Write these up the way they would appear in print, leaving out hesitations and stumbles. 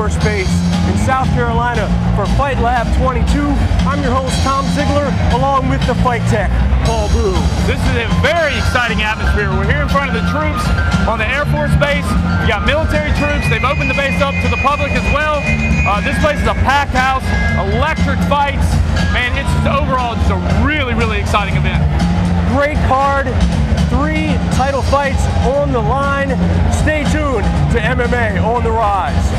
Force Base in South Carolina for Fight Lab 22. I'm your host, Tom Ziegler, along with the Fight Tech, Paul Boo. This is a very exciting atmosphere. We're here in front of the troops on the Air Force Base. We got military troops. They've opened the base up to the public as well. This place is a packed house, electric fights. Man, it's overall just a really, really exciting event. Great card, 3 title fights on the line. Stay tuned to MMA On the Rise.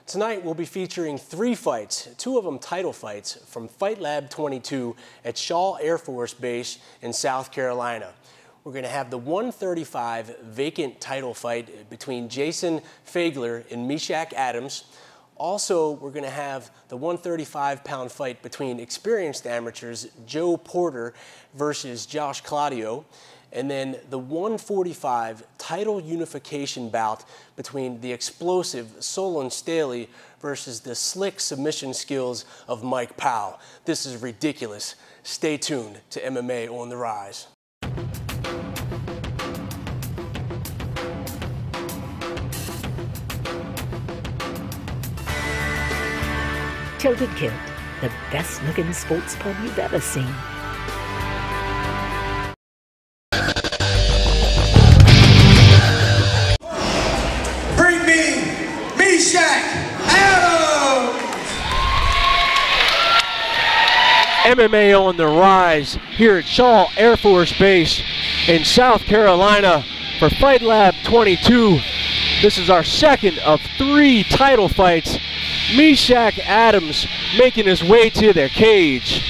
Tonight we'll be featuring 3 fights, 2 of them title fights, from Fight Lab 22 at Shaw Air Force Base in South Carolina. We're going to have the 135 vacant title fight between Jason Fagler and Meshack Adams. Also, we're going to have the 135-pound fight between experienced amateurs Joe Porter versus Josh Claudo. And then the 145 title unification bout between the explosive Solon Staley versus the slick submission skills of Mike Powell. This is ridiculous. Stay tuned to MMA On the Rise. Tilted Kilt, the best looking sports pub you've ever seen. MMA On the Rise here at Shaw Air Force Base in South Carolina for Fight Lab 22. This is our second of 3 title fights. Meshack Adams making his way to the cage.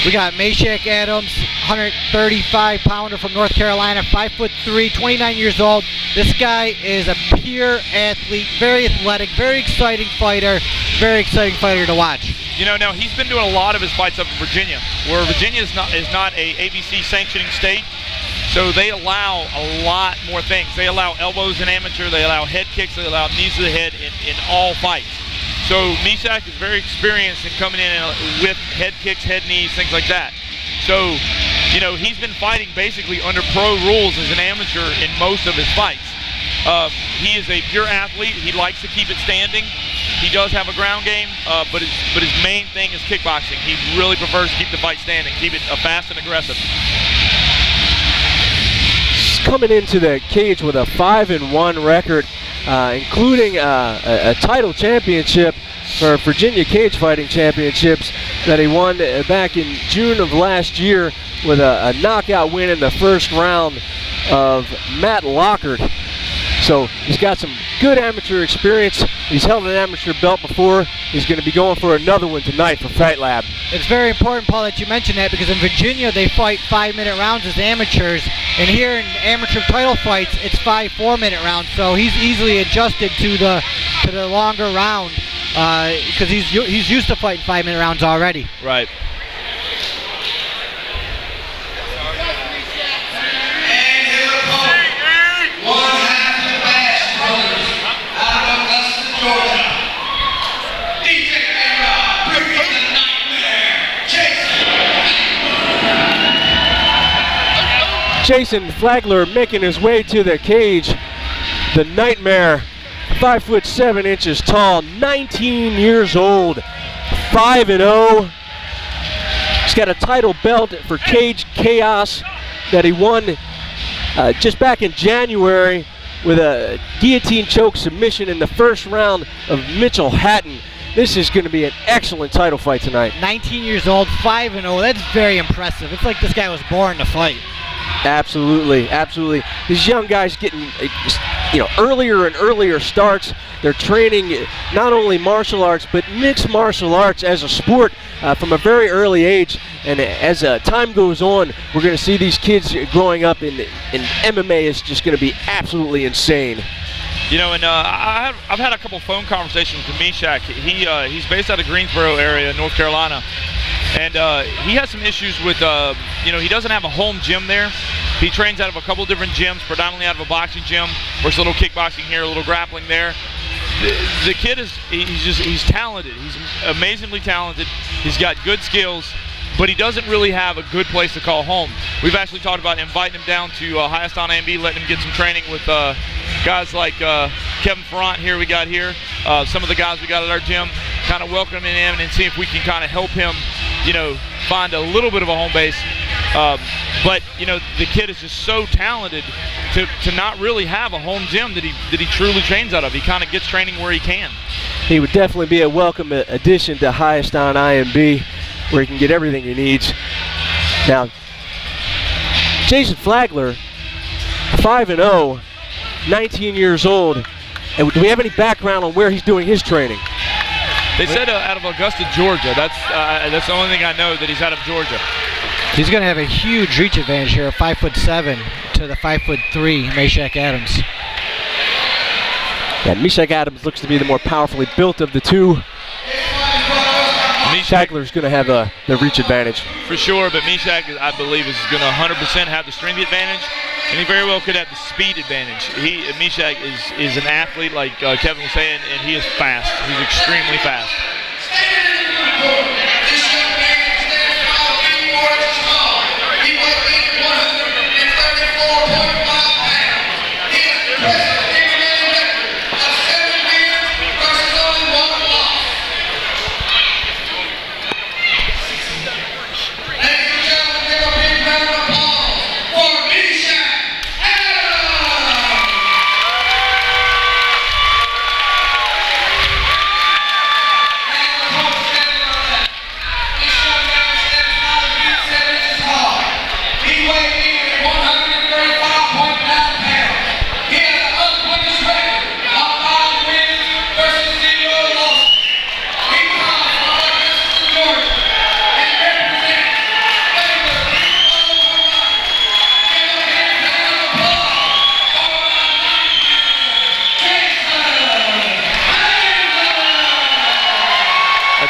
We got Meshack Adams, 135-pounder from North Carolina, 5'3", 29 years old. This guy is a pure athlete, very athletic, very exciting fighter to watch. You know, now he's been doing a lot of his fights up in Virginia, where Virginia is not a ABC sanctioning state, so they allow a lot more things. They allow elbows in amateur, they allow head kicks, they allow knees to the head in all fights. So Meshack is very experienced in coming in with head kicks, head knees, things like that. So, you know, he's been fighting basically under pro rules as an amateur in most of his fights. He is a pure athlete. He likes to keep it standing. He does have a ground game, but his main thing is kickboxing. He really prefers to keep the fight standing, keep it fast and aggressive. Coming into the cage with a 5-1 record, including a title championship for Virginia Cage Fighting Championships that he won back in June of last year with a knockout win in the first round of Matt Lockhart. So he's got some good amateur experience. He's held an amateur belt before. He's going to be going for another one tonight for Fight Lab. It's very important, Paul, that you mention that, because in Virginia they fight 5-minute rounds as amateurs, and here in amateur title fights it's 5 4-minute rounds. So he's easily adjusted to the longer round because he's used to fighting 5-minute rounds already. Right. Jason Fagler making his way to the cage. The Nightmare, 5'7" tall, 19 years old, 5-0. He's got a title belt for Cage Chaos that he won just back in January with a guillotine choke submission in the first round of Mitchell Hatton. This is going to be an excellent title fight tonight. 19 years old, 5-0. That's very impressive. It's like this guy was born to fight. Absolutely, absolutely. These young guys getting, earlier and earlier starts. They're training not only martial arts, but mixed martial arts as a sport from a very early age. And as time goes on, we're going to see these kids growing up, and MMA is just going to be absolutely insane. You know, and I've had a couple phone conversations with Mishak. He's based out of Greensboro area, North Carolina. And he has some issues with, he doesn't have a home gym there. He trains out of a couple different gyms, predominantly out of a boxing gym. Works a little kickboxing here, a little grappling there. The kid he's talented. He's amazingly talented. He's got good skills, but he doesn't really have a good place to call home. We've actually talked about inviting him down to Highest on AFB, letting him get some training with guys like Kevin Ferrant here we got here, some of the guys we got at our gym, kind of welcoming him and see if we can kind of help him, find a little bit of a home base. But the kid is just so talented to not really have a home gym that he truly trains out of. He kind of gets training where he can. He would definitely be a welcome addition to Highest on IMB, where he can get everything he needs. Now, Jason Fagler, 5-0, 19 years old. And do we have any background on where he's doing his training? They said out of Augusta, Georgia. That's the only thing I know, that he's out of Georgia. He's going to have a huge reach advantage here, 5'7" to the 5'3" Mishak Adams. Yeah, Mishak Adams looks to be the more powerfully built of the two. Fagler's going to have the reach advantage. For sure, but Mishak, I believe, is going to 100% have the strength advantage, and he very well could have the speed advantage. Mishak is an athlete, like Kevin was saying, and he is fast. He's extremely fast.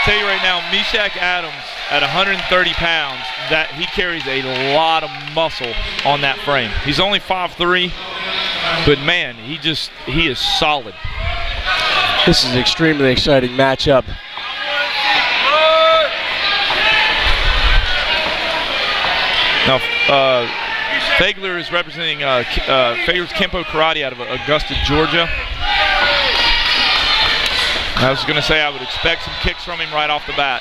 Tell you right now, Mishak Adams at 130 pounds, that he carries a lot of muscle on that frame. He's only 5'3", but man, he is solid. This is an extremely exciting matchup. Now, Fagler is representing Fagler's Kempo Karate out of Augusta, Georgia. I was going to say I would expect some kicks from him right off the bat.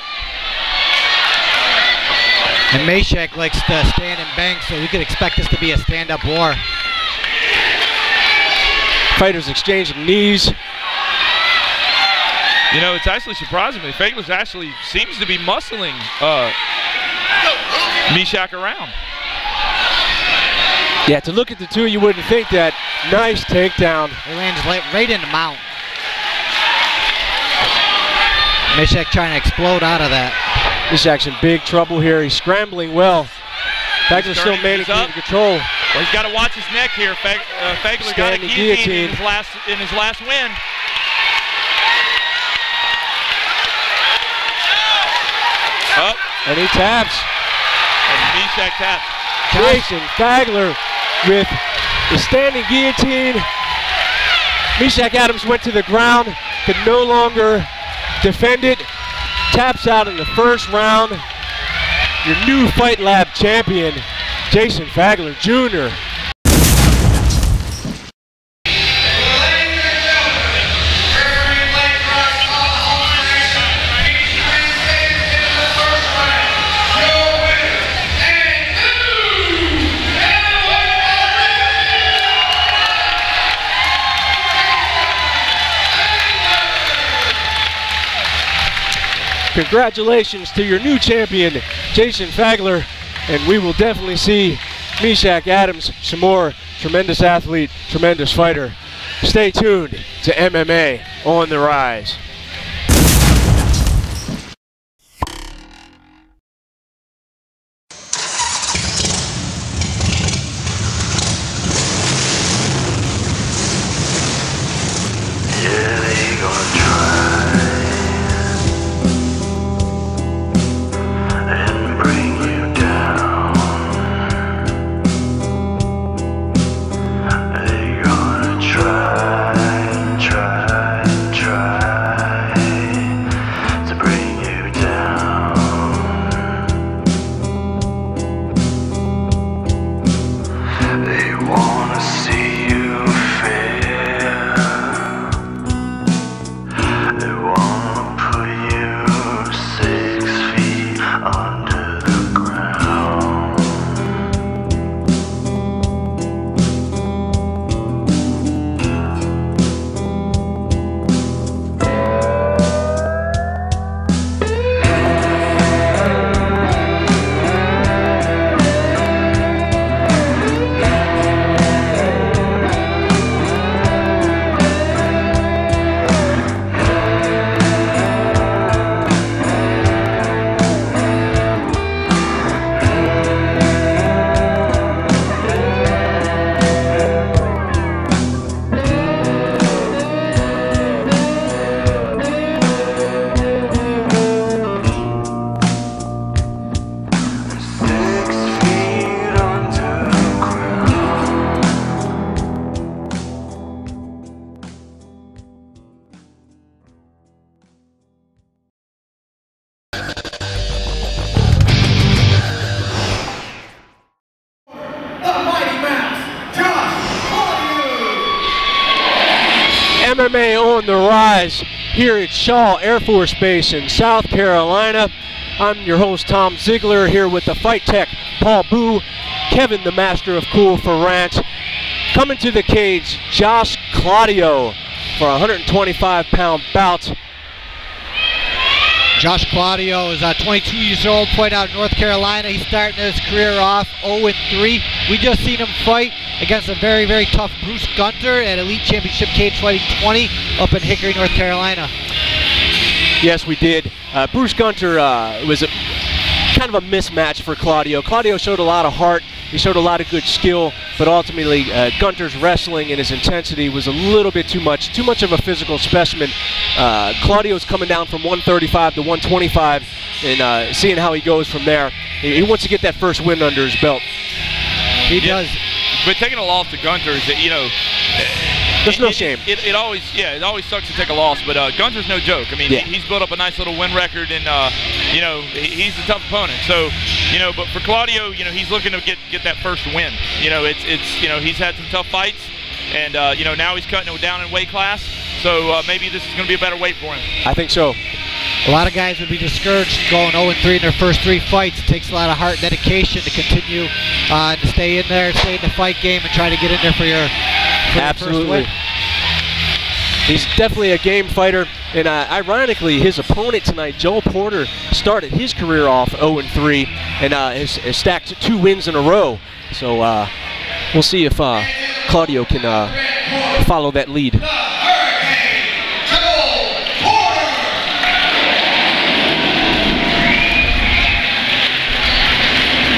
And Mishak likes to stand and bank, so we could expect this to be a stand-up war. Fighters exchanging knees. It's actually surprising me. Fagler actually seems to be muscling Mishak around. Yeah, to look at the two, you wouldn't think that. Nice takedown. He lands right in the mount. Mishak trying to explode out of that. Mishak's in big trouble here. He's scrambling well. Fagler still maintaining control. Well, he's got to watch his neck here. Fagler got a guillotine in his last win. Up. And he taps. And Mishak taps. Jason Fagler with the standing guillotine. Mishak Adams went to the ground, could no longer defend it, taps out in the first round. Your new Fight Lab champion, Jason Fagler Jr. Congratulations to your new champion, Jason Fagler, and we will definitely see Meshach Adams, some more. Tremendous athlete, tremendous fighter. Stay tuned to MMA on the Rise. MMA on the Rise here at Shaw Air Force Base in South Carolina. I'm your host, Tom Ziegler, here with the Fight Tech, Paul Boo, Kevin, the Master of Cool for Rant. Coming to the cage, Josh Claudio for a 125-pound bout. Josh Claudio is 22 years old, played out in North Carolina. He's starting his career off 0-3. We just seen him fight against a very, very tough Bruce Gunter at Elite Championship Cage Fighting 20 up in Hickory, North Carolina. Yes, we did. Bruce Gunter was kind of a mismatch for Claudio. Claudio showed a lot of heart. He showed a lot of good skill, but ultimately Gunter's wrestling and his intensity was a little bit too much of a physical specimen. Claudio's coming down from 135 to 125 and seeing how he goes from there. He wants to get that first win under his belt. He does. But taking a loss to Gunter is, you know, there's no shame. It always sucks to take a loss, but Gunter's no joke. I mean, he's built up a nice little win record, and you know, he's a tough opponent. So, you know, but for Claudio, you know, he's looking to get that first win. You know, it's you know, he's had some tough fights, and you know, now he's cutting it down in weight class. So maybe this is going to be a better weight for him. I think so. A lot of guys would be discouraged going 0-3 in their first 3 fights. It takes a lot of heart and dedication to continue to stay in there, stay in the fight game, and try to get in there for your Absolutely. First win. He's definitely a game fighter, and ironically, his opponent tonight, Joel Porter, started his career off 0-3 and has stacked 2 wins in a row. So we'll see if Claudio can follow that lead.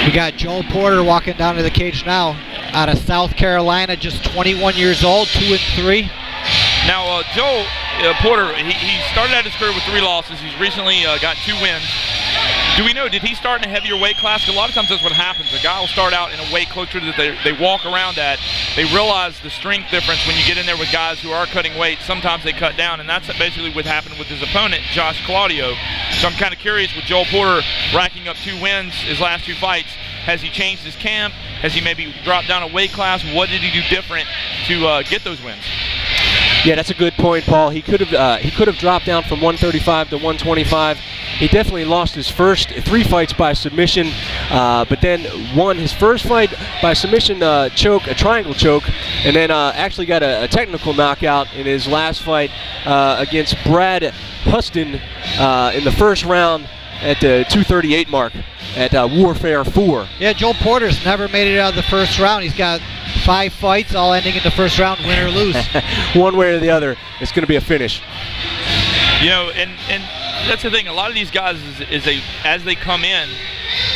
We got Joel Porter walking down to the cage now, out of South Carolina, just 21 years old, 2-3. Now, Joel Porter, he started out his career with 3 losses. He's recently got 2 wins. Do we know, did he start in a heavier weight class? A lot of times that's what happens. A guy will start out in a weight closer that they walk around at. They realize the strength difference when you get in there with guys who are cutting weight. Sometimes they cut down, and that's basically what happened with his opponent, Josh Claudio. So I'm kind of curious, with Joel Porter racking up 2 wins his last 2 fights, has he changed his camp? Has he maybe dropped down a weight class? What did he do different to get those wins? Yeah, that's a good point, Paul. He could have dropped down from 135 to 125. He definitely lost his first 3 fights by submission, but then won his first fight by submission choke, a triangle choke, and then actually got a technical knockout in his last fight against Brad Huston in the first round. at the 238 mark at Warfare 4. Yeah, Joel Porter's never made it out of the first round. He's got 5 fights, all ending in the first round, win or lose. One way or the other, it's going to be a finish. You know, and that's the thing. A lot of these guys, as they come in,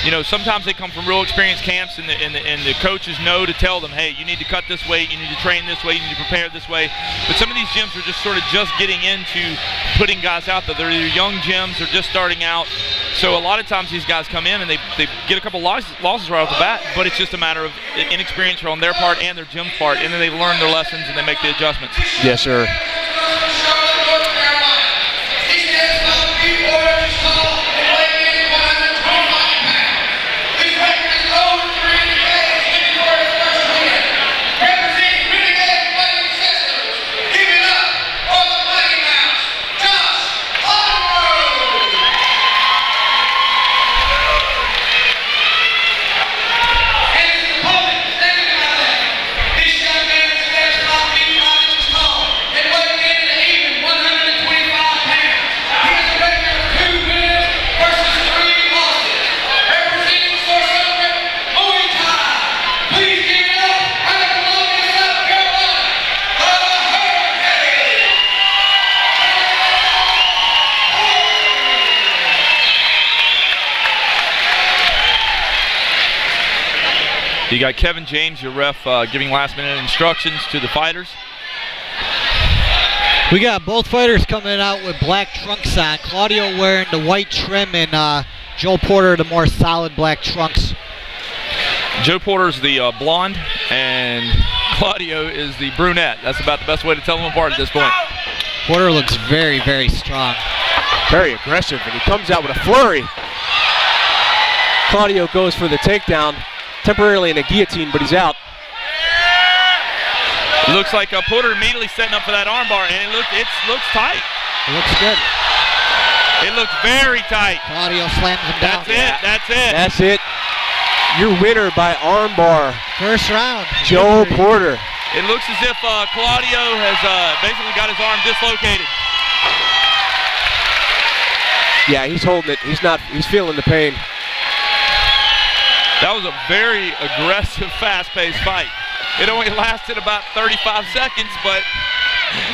you know, sometimes they come from real experienced camps, and the coaches know to tell them, hey, you need to cut this weight, you need to train this way, you need to prepare this way. But some of these gyms are just sort of getting into putting guys out there. They're either young gyms or just starting out. So a lot of times these guys come in and they get a couple losses right off the bat, but it's just a matter of inexperience on their part and their gym's part, and then they learn their lessons and they make the adjustments. Yes, sir. You got Kevin James, your ref, giving last-minute instructions to the fighters. We got both fighters coming out with black trunks on. Claudio wearing the white trim and Joel Porter the more solid black trunks. Joe Porter's the blonde and Claudio is the brunette. That's about the best way to tell them apart at this point. Porter looks very, very strong. Very aggressive, and he comes out with a flurry. Claudio goes for the takedown, temporarily in a guillotine, but he's out. It looks like Porter immediately setting up for that armbar, and it looks tight. It looks good. It looks very tight. Claudio slams him down. That's it. That's it. Your winner by armbar. First round. Joel Porter. It looks as if Claudio has basically got his arm dislocated. Yeah, he's holding it. He's feeling the pain. That was a very aggressive, fast-paced fight. It only lasted about 35 seconds, but...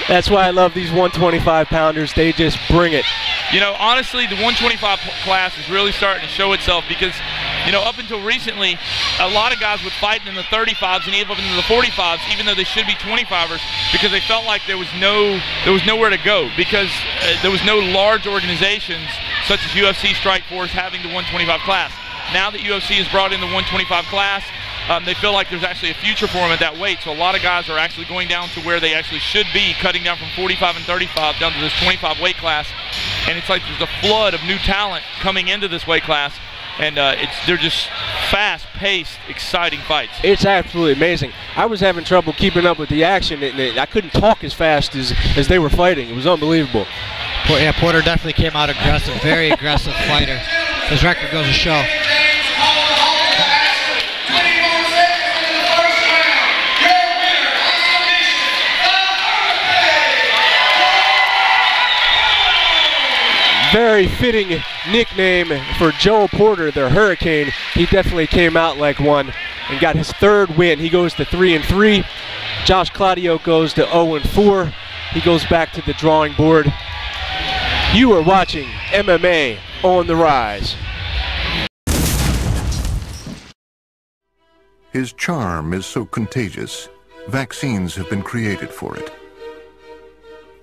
That's why I love these 125-pounders. They just bring it. You know, honestly, the 125 class is really starting to show itself because, you know, up until recently, a lot of guys would fight in the 35s and even up into the 45s, even though they should be 25ers, because they felt like there was nowhere to go because there was no large organizations such as UFC Strikeforce having the 125 class. Now that UFC has brought in the 125 class, they feel like there's actually a future for them at that weight. So a lot of guys are actually going down to where they actually should be, cutting down from 45 and 35 down to this 25 weight class. And it's like there's a flood of new talent coming into this weight class. And they're just fast-paced, exciting fights. It's absolutely amazing. I was having trouble keeping up with the action, and I couldn't talk as fast as they were fighting. It was unbelievable. Yeah, Porter definitely came out aggressive, very aggressive fighter. His record goes to show. Very fitting nickname for Joel Porter, the Hurricane. He definitely came out like one and got his third win. He goes to 3-3. Josh Claudio goes to 0-4. He goes back to the drawing board. You are watching MMA on the Rise. His charm is so contagious, vaccines have been created for it.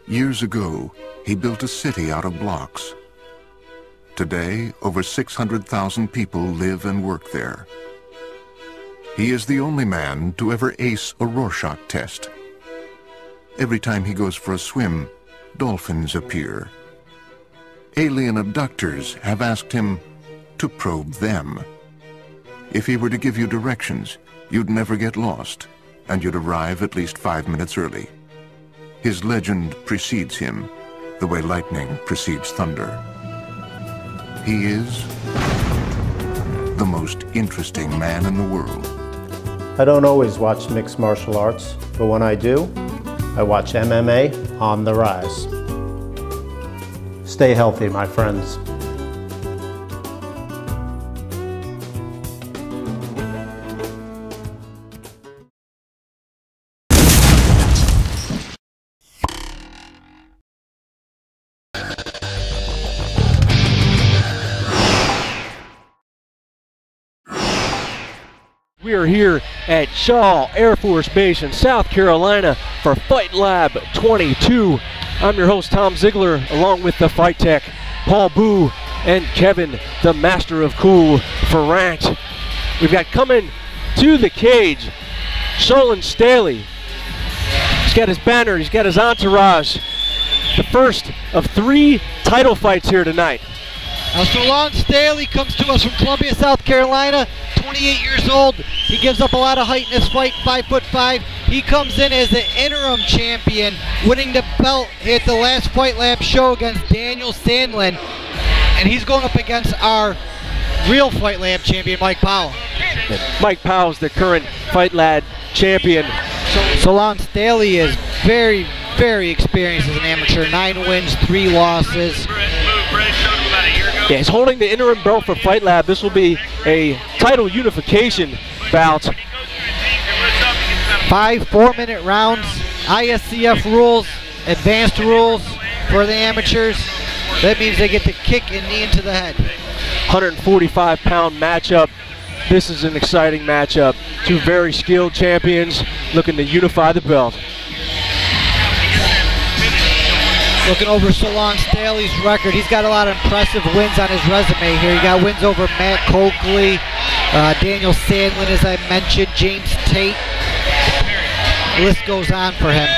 Years ago, he built a city out of blocks. Today, over 600,000 people live and work there. He is the only man to ever ace a Rorschach test. Every time he goes for a swim, dolphins appear. Alien abductors have asked him to probe them. If he were to give you directions, you'd never get lost, and you'd arrive at least 5 minutes early. His legend precedes him, the way lightning precedes thunder. He is the most interesting man in the world. I don't always watch mixed martial arts, but when I do, I watch MMA on the Rise. Stay healthy, my friends. We are here at Shaw Air Force Base in South Carolina for Fight Lab 22. I'm your host, Tom Ziegler, along with the Fight Tech, Paul Boo, and Kevin, the Master of Cool, for Ranked. We've got coming to the cage, Solon Staley. He's got his banner, he's got his entourage. The first of 3 title fights here tonight. Now, Solon Staley comes to us from Columbia, South Carolina, 28 years old. He gives up a lot of height in this fight, 5'5". He comes in as the interim champion, winning the belt at the last Fight Lab show against Daniel Sandlin. And he's going up against our real Fight Lab champion, Mike Powell. Mike Powell's the current Fight Lab champion. Solon Staley is very, very experienced as an amateur. 9 wins, 3 losses. Yeah, he's holding the interim belt for Fight Lab. This will be a title unification bout. 5 4-minute rounds, ISCF rules, advanced rules for the amateurs. That means they get to kick and knee into the head. 145-pound matchup. This is an exciting matchup. 2 very skilled champions looking to unify the belt. Looking over Solon Staley's record, he's got a lot of impressive wins on his resume here. He got wins over Matt Coakley, Daniel Sandlin, as I mentioned, James Tate. The list goes on for him.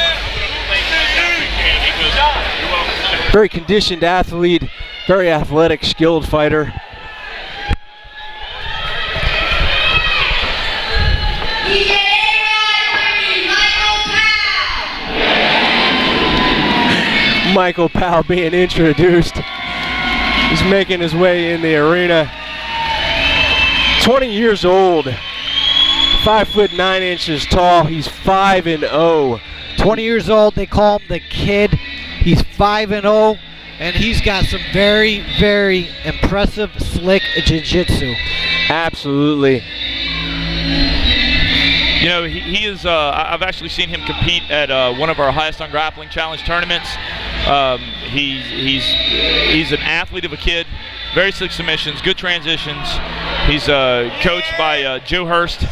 Very conditioned athlete, very athletic, skilled fighter. Michael Powell being introduced. He's making his way in the arena. 20 years old, 5'9" tall. He's 5-0. 20 years old, they call him the Kid. He's 5-0, and he's got some very, very impressive, slick jiu-jitsu. Absolutely. You know, he is, I've actually seen him compete at one of our highest on grappling challenge tournaments. He's an athlete of a kid, very slick submissions, good transitions. He's coached by Joe Hurst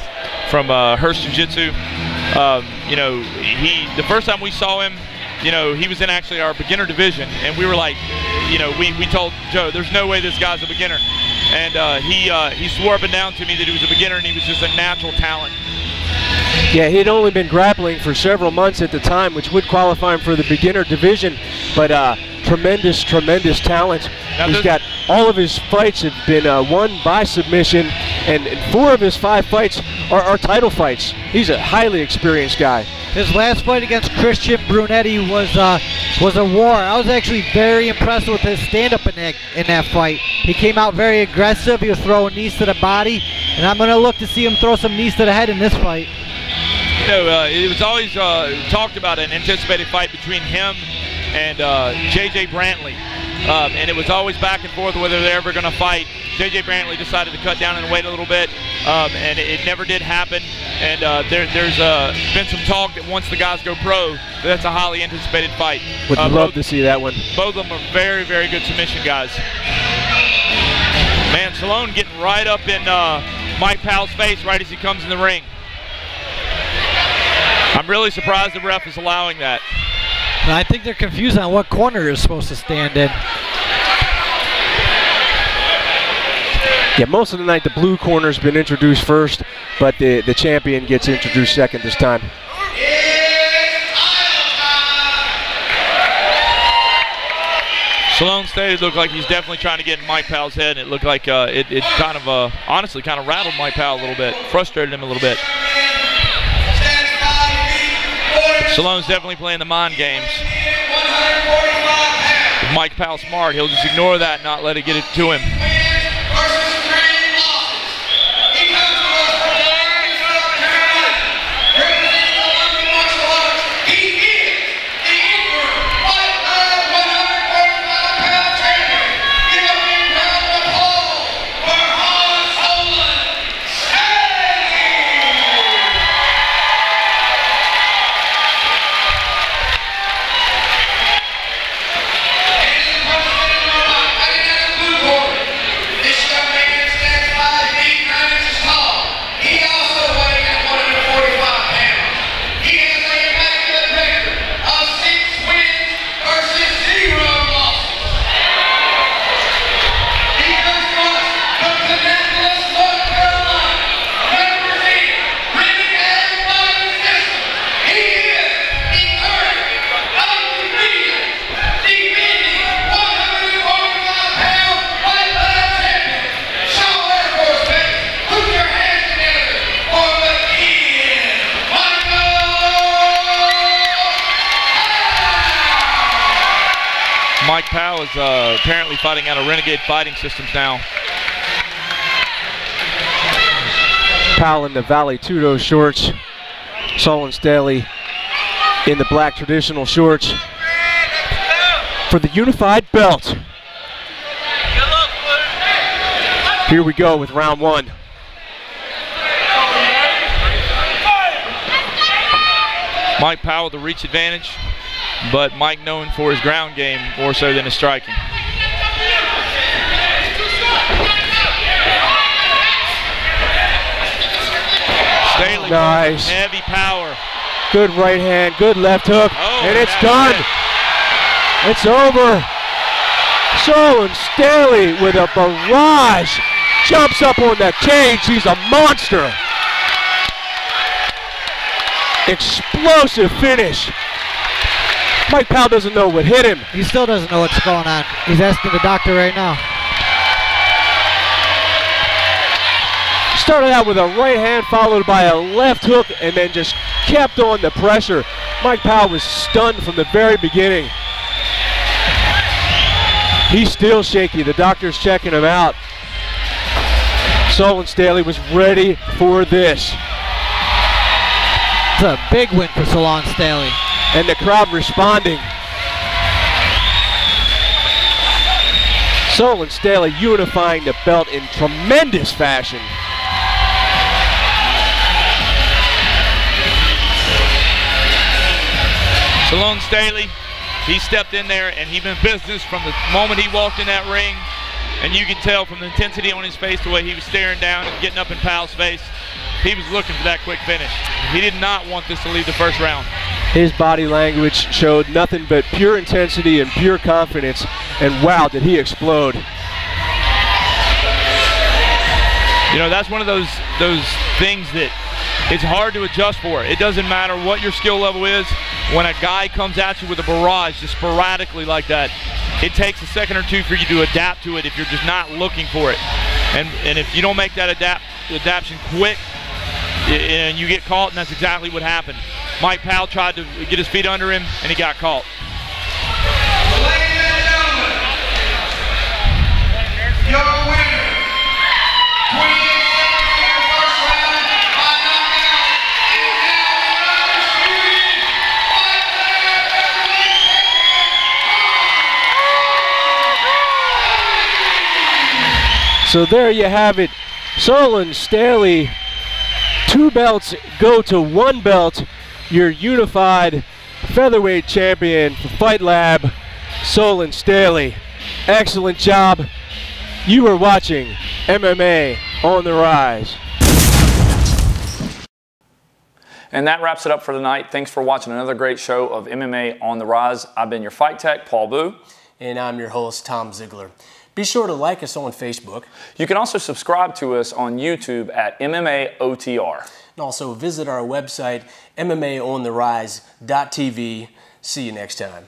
from Hurst Jiu-Jitsu. You know, the first time we saw him, you know, he was in actually our beginner division, and we were like, you know, we told Joe, there's no way this guy's a beginner. And he swore up and down to me that he was a beginner and he was just a natural talent. Yeah, he'd only been grappling for several months at the time, which would qualify him for the beginner division, but tremendous, tremendous talent. Now he's got all of his fights have been won by submission, and 4 of his 5 fights are title fights. He's a highly experienced guy. His last fight against Christian Brunetti was a war. I was actually very impressed with his stand-up in that fight. He came out very aggressive. He was throwing knees to the body, and I'm going to look to see him throw some knees to the head in this fight. You know, it was always talked about an anticipated fight between him and J.J. Brantley. And it was always back and forth whether they're ever going to fight. J.J. Brantley decided to cut down in weight a little bit, and it never did happen. And there's been some talk that once the guys go pro, that's a highly anticipated fight. Would love to see that one. Both of them are very, very good submission guys. Man, Solon getting right up in Mike Powell's face right as he comes in the ring. I'm really surprised the ref is allowing that. And I think they're confused on what corner is supposed to stand in. Yeah, most of the night the blue corner's been introduced first, but the champion gets introduced second this time. Solon Staley looked like he's definitely trying to get in Mike Powell's head, and it looked like it kind of, honestly, kind of rattled Mike Powell a little bit, frustrated him a little bit. Solon's definitely playing the mind games. If Mike Powell's smart, he'll just ignore that and not let it get it to him. Powell is apparently fighting out of Renegade Fighting Systems now. Powell in the Valley Tudo shorts. Solon Staley in the black traditional shorts for the unified belt. Here we go with round one. Mike Powell the reach advantage, but Mike known for his ground game more so than his striking. Staley, nice. Heavy power. Good right hand, good left hook, and it's done. It's over. Solon Staley with a barrage. Jumps up on the cage. He's a monster. Explosive finish. Mike Powell doesn't know what hit him. He still doesn't know what's going on. He's asking the doctor right now. Started out with a right hand followed by a left hook and then just kept on the pressure. Mike Powell was stunned from the very beginning. He's still shaky. The doctor's checking him out. Solon Staley was ready for this. It's a big win for Solon Staley. And the crowd responding. Solon Staley unifying the belt in tremendous fashion. Solon Staley, he stepped in there and he been business from the moment he walked in that ring. And you can tell from the intensity on his face, the way he was staring down and getting up in Powell's face, he was looking for that quick finish. He did not want this to leave the first round. His body language showed nothing but pure intensity and pure confidence, and wow, did he explode. You know, that's one of those things that it's hard to adjust for. It doesn't matter what your skill level is. When a guy comes at you with a barrage just sporadically like that, it takes a second or two for you to adapt to it if you're just not looking for it. And if you don't make that adaptation quick, and you get caught, and that's exactly what happened. Mike Powell tried to get his feet under him, and he got caught. Ladies and gentlemen, your winner, 28 seconds in the first round by knockout, and now undisputed Fagler. So there you have it. Solon Staley, 2 belts go to 1 belt. Your unified featherweight champion for Fight Lab, Solon Staley. Excellent job. You are watching MMA on the Rise. And that wraps it up for tonight. Thanks for watching another great show of MMA on the Rise. I've been your fight tech, Paul Boo. And I'm your host, Tom Ziegler. Be sure to like us on Facebook. You can also subscribe to us on YouTube at MMA OTR. And also visit our website, MMAOnTheRise.tv. See you next time.